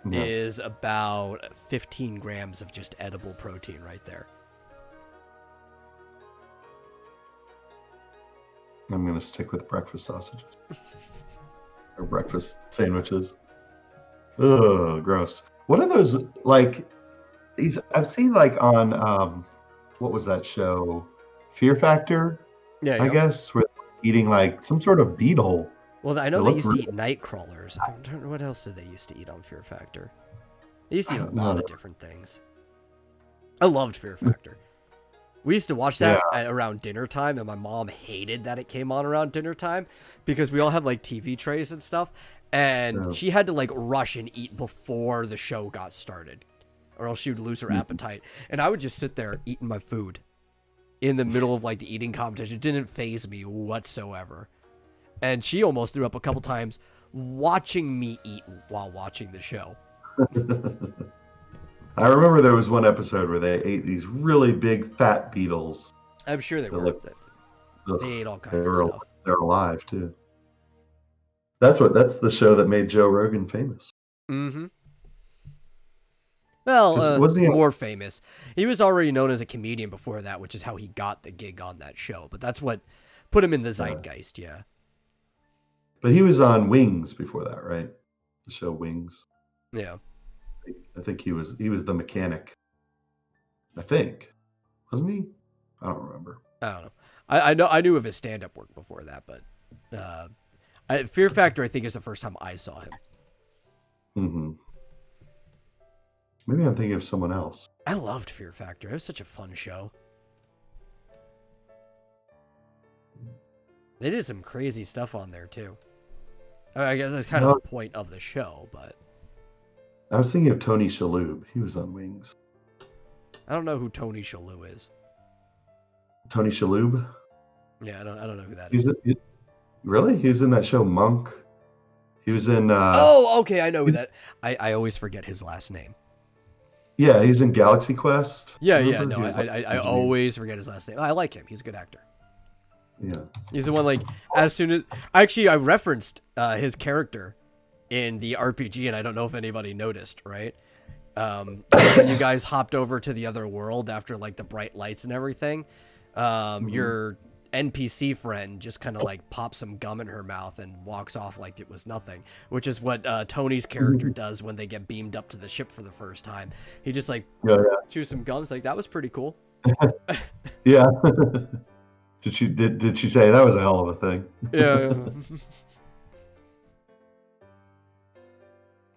Yeah. is about 15 grams of just edible protein right there. I'm gonna stick with breakfast sausages or breakfast sandwiches. Ugh, gross. What are those like? I've seen like on what was that show? Fear Factor, Yeah, I yeah. guess, where they're eating like some sort of beetle. Well, I know It they looked used to really- eat night crawlers. I don't know what else did they used to eat on Fear Factor. They used to eat a I don't lot know. of different things. I loved Fear Factor. We used to watch that at around dinner time, and my mom hated that it came on around dinner time because we all had like TV trays and stuff, and Yeah. she had to like rush and eat before the show got started, or else she would lose her appetite. And I would just sit there eating my food in the middle of like the eating competition. It didn't faze me whatsoever. And she almost threw up a couple times watching me eat while watching the show. I remember there was one episode where they ate these really big fat beetles. I'm sure they They were. look- Ugh, They ate all they kinds of were stuff. they're alive too. That's the show that made Joe Rogan famous. Mm-hmm. Well, 'Cause wasn't he- more famous. He was already known as a comedian before that, which is how he got the gig on that show. But that's what put him in the zeitgeist, yeah. But he was on Wings before that, right? The show Wings. Yeah. I think he was the mechanic. I think, wasn't he? I don't remember. I don't know. I knew of his stand-up work before that, but Fear Factor, I think, is the first time I saw him. Hmm. Maybe I'm thinking of someone else. I loved Fear Factor. It was such a fun show. They did some crazy stuff on there too. I guess that's kind of the point of the show, but I was thinking of Tony Shalhoub. He was on Wings. I don't know who Tony Shalhoub is. Tony Shalhoub? Yeah, I don't know who that He's is. really? He was in that show Monk. He was in. Oh, okay, I know who that. I always forget his last name. Yeah, he's in Galaxy Quest. Yeah, Remember? no, He was, like, I always forget his last name. I like him. He's a good actor. Yeah. He's the one, like, as soon as... Actually, I referenced his character in the RPG, and I don't know if anybody noticed, right? When you guys hopped over to the other world after, like, the bright lights and everything, your NPC friend just kind of, like, pops some gum in her mouth and walks off like it was nothing, which is what Tony's character does when they get beamed up to the ship for the first time. He just, like, chews some gums, like, that was pretty cool. Yeah. Did she say that was a hell of a thing? Yeah.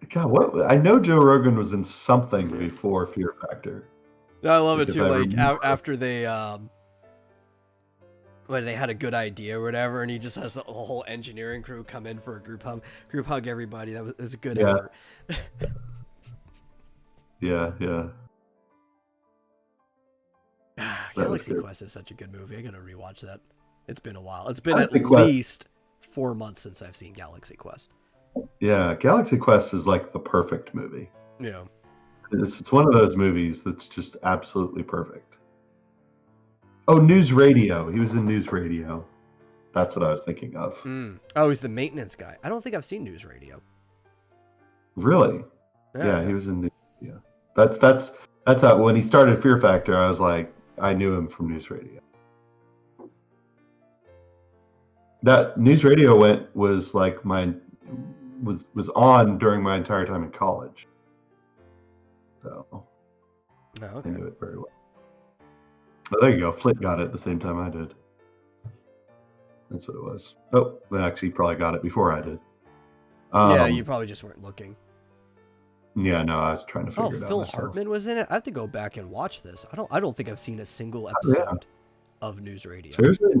God, what? I know Joe Rogan was in something before Fear Factor. I love it Because too. I Like remember- after they when they had a good idea or whatever, and he just has the whole engineering crew come in for a group hug everybody. It was a good effort. Yeah. Galaxy good. Quest is such a good movie. I'm gonna rewatch that. It's been a while. It's been at Galaxy Quest. least 4 months since I've seen Galaxy Quest. Yeah, Galaxy Quest is like the perfect movie. Yeah. It's one of those movies that's just absolutely perfect. Oh, News Radio. He was in News Radio. That's what I was thinking of. Oh, he's the maintenance guy. I don't think I've seen News Radio. Really? Yeah, he was in News Radio. That's how when he started Fear Factor, I was like, I knew him from News Radio. That News Radio was like was on during my entire time in college. So Oh, I okay. knew it very well. Oh, there you go. Flit got it at the same time I did. That's what it was. Oh, well, actually, he probably got it before I did. Yeah, you probably just weren't looking. Yeah, no, I was trying to figure it out Phil myself. Hartman was in it. I have to go back and watch this. I don't think I've seen a single episode of News Radio. Seriously?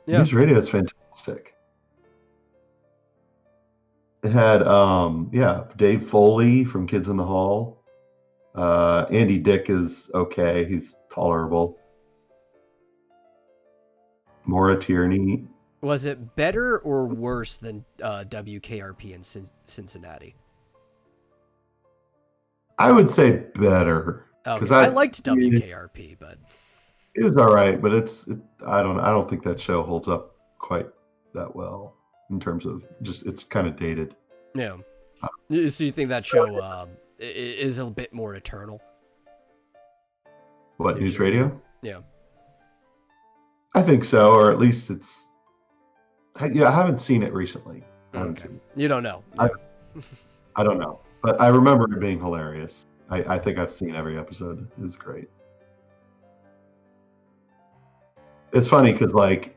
Yeah. News Radio is fantastic. It had, Dave Foley from Kids in the Hall. Andy Dick is okay. He's tolerable. Maura Tierney. Was it better or worse than WKRP in Cincinnati? I would say better. Okay. I liked WKRP, but It was all right, but I don't think that show holds up quite that well in terms of just it's kind of dated. yeah. So you think that show is a bit more eternal. What, news radio? Yeah. I think so, or at least it's. I haven't seen it recently. I haven't seen it. You don't know. Yeah. I don't know, but I remember it being hilarious. I think I've seen every episode. It's great. It's funny because, like,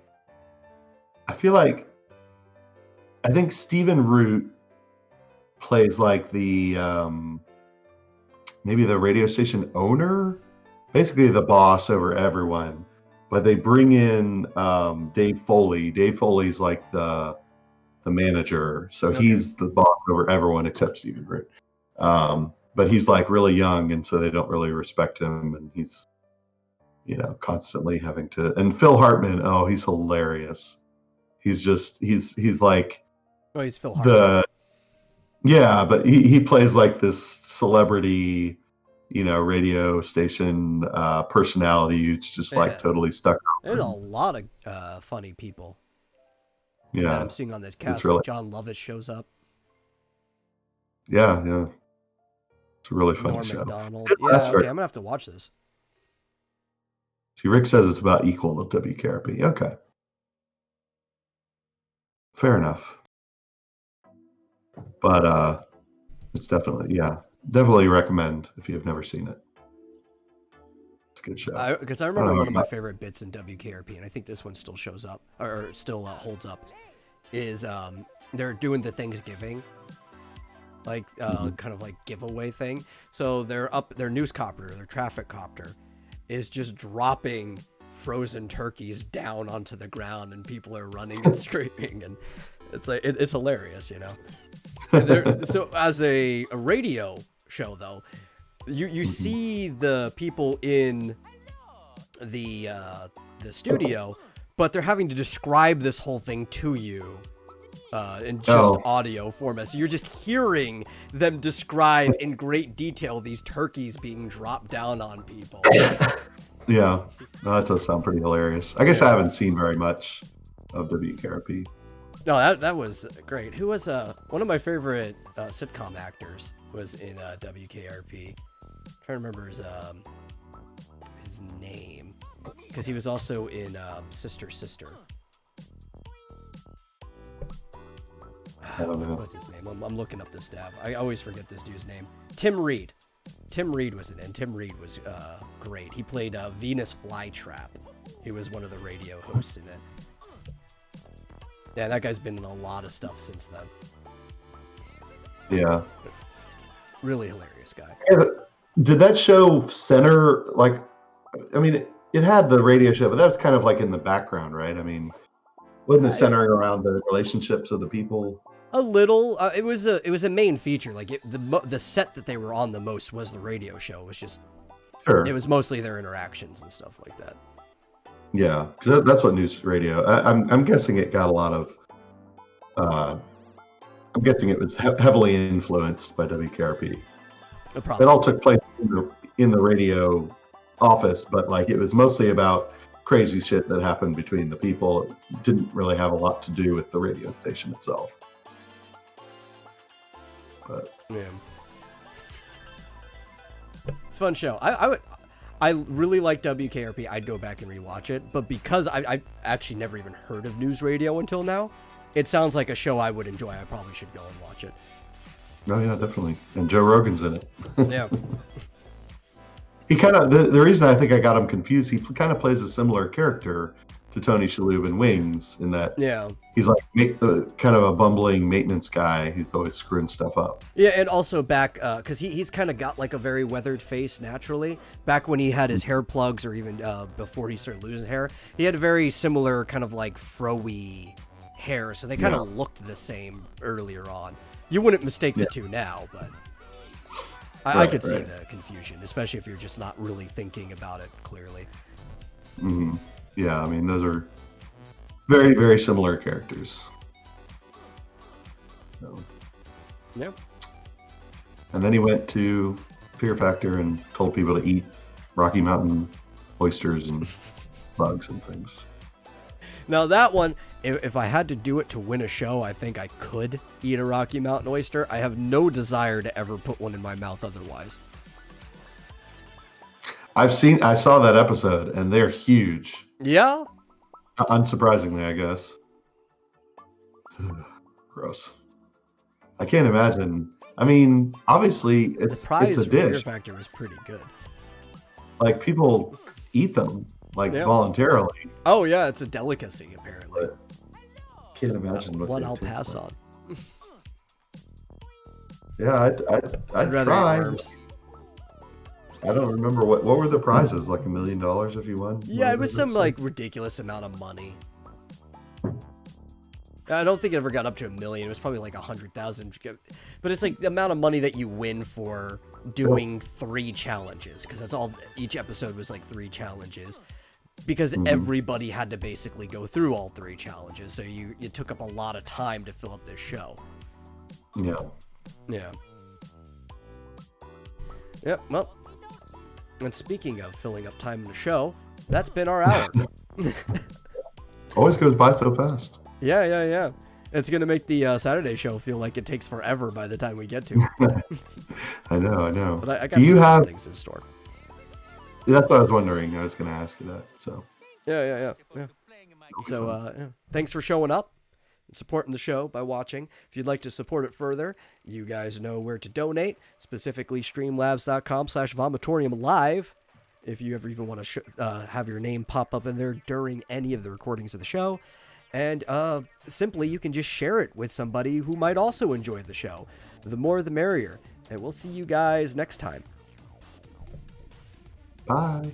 I think Stephen Root plays like the maybe the radio station owner, basically the boss over everyone. But they bring in Dave Foley. Dave Foley's like the manager, so he's the boss over everyone except Stephen Root. But he's like really young, and so they don't really respect him, and he's constantly having to. And Phil Hartman, oh, he's hilarious. He's like he's Phil Hartman. But he plays like this celebrity, radio station personality who's just like totally stuck. There's a lot of funny people. Yeah, that I'm seeing on this cast. Really... Like John Lovitz shows up. Yeah. It's a really funny Norm show. MacDonald. Yeah, okay, I'm gonna have to watch this. See, Rick says it's about equal to WKRP. Okay. Fair enough. But it's definitely recommend if you've never seen it. It's a good show. Because I remember one of my favorite bits in WKRP, and I think this one still shows up, or still holds up, is they're doing the Thanksgiving, like kind of like giveaway thing. So their news copter, their traffic copter, is just dropping frozen turkeys down onto the ground, and people are running and screaming, and it's like it's hilarious, And so as a radio show, though, you see the people in the studio, but they're having to describe this whole thing to you in just audio format. So you're just hearing them describe in great detail these turkeys being dropped down on people. Yeah, that does sound pretty hilarious. I guess I haven't seen very much of WKRP. No, that was great. Who was one of my favorite sitcom actors was in WKRP. I'm trying to remember his name, because he was also in Sister. I don't know. What's his name? I'm looking up this now. I always forget this dude's name. Tim Reed. Tim Reed was in it, and Tim Reed was great. He played Venus Flytrap. He was one of the radio hosts in it. Yeah, that guy's been in a lot of stuff since then. Yeah. Really hilarious guy. Yeah, did that show center, like, I mean, it had the radio show, but that was kind of like in the background, right? I mean, wasn't it centering around the relationships of the people? A little. It was a main feature. Like the set that they were on the most was the radio show. It was just, it was mostly their interactions and stuff like that. Yeah, because that's what news radio. I'm guessing it got a lot of. I'm guessing it was heavily influenced by WKRP. It all took place in the radio office, but like it was mostly about crazy shit that happened between the people. It didn't really have a lot to do with the radio station itself. But yeah, it's a fun show. I really like WKRP. I'd go back and rewatch it, but because I actually never even heard of news radio until now, it sounds like a show I would enjoy. I probably should go and watch it. Oh yeah, definitely. And Joe Rogan's in it. Yeah. He kind of the reason I think I got him confused. He kind of plays a similar character to Tony Shalhoub in Wings, in that he's like kind of a bumbling maintenance guy. He's always screwing stuff up. Yeah, and also back because he's kind of got like a very weathered face naturally. Back when he had his hair plugs, or even before he started losing hair, he had a very similar kind of like fro-y hair. So they kind of looked the same earlier on. You wouldn't mistake the two now, but I could see the confusion, especially if you're just not really thinking about it clearly. Mm-hmm. Yeah, I mean, those are very, very similar characters. So. Yep. And then he went to Fear Factor and told people to eat Rocky Mountain oysters and bugs and things. Now that one, if I had to do it to win a show, I think I could eat a Rocky Mountain oyster. I have no desire to ever put one in my mouth otherwise. I saw that episode, and they're huge. Yeah? Unsurprisingly, I guess. Gross. I can't imagine. I mean, obviously, The it's prize a for Fear dish. Factor was pretty good. Like, people eat them, like, Yeah. voluntarily. Oh, yeah, it's a delicacy, apparently. But can't imagine what One they I'll taste pass like. on. Yeah, I'd rather try. eat worms. I don't remember what were the prizes, like $1 million if you won. Yeah, it was some, Whatever. like, ridiculous amount of money. I don't think it ever got up to $1 million. It was probably like 100,000. But it's like the amount of money that you win for doing 3 challenges, because that's all. Each episode was like 3 challenges, because everybody had to basically go through all 3 challenges. So it took up a lot of time to fill up this show. Yeah. Yeah. Yep. Well, and speaking of filling up time in the show, that's been our hour. Always goes by so fast. Yeah. It's going to make the Saturday show feel like it takes forever by the time we get to it. I know. But I got Do you some have? things in store. That's what I was wondering. I was going to ask you that. So. Yeah. So, thanks for showing up and supporting the show by watching. If you'd like to support it further, you guys know where to donate, specifically streamlabs.com/vomitorium live. If you ever even want to have your name pop up in there during any of the recordings of the show. And simply, you can just share it with somebody who might also enjoy the show. The more, the merrier. And we'll see you guys next time. Bye.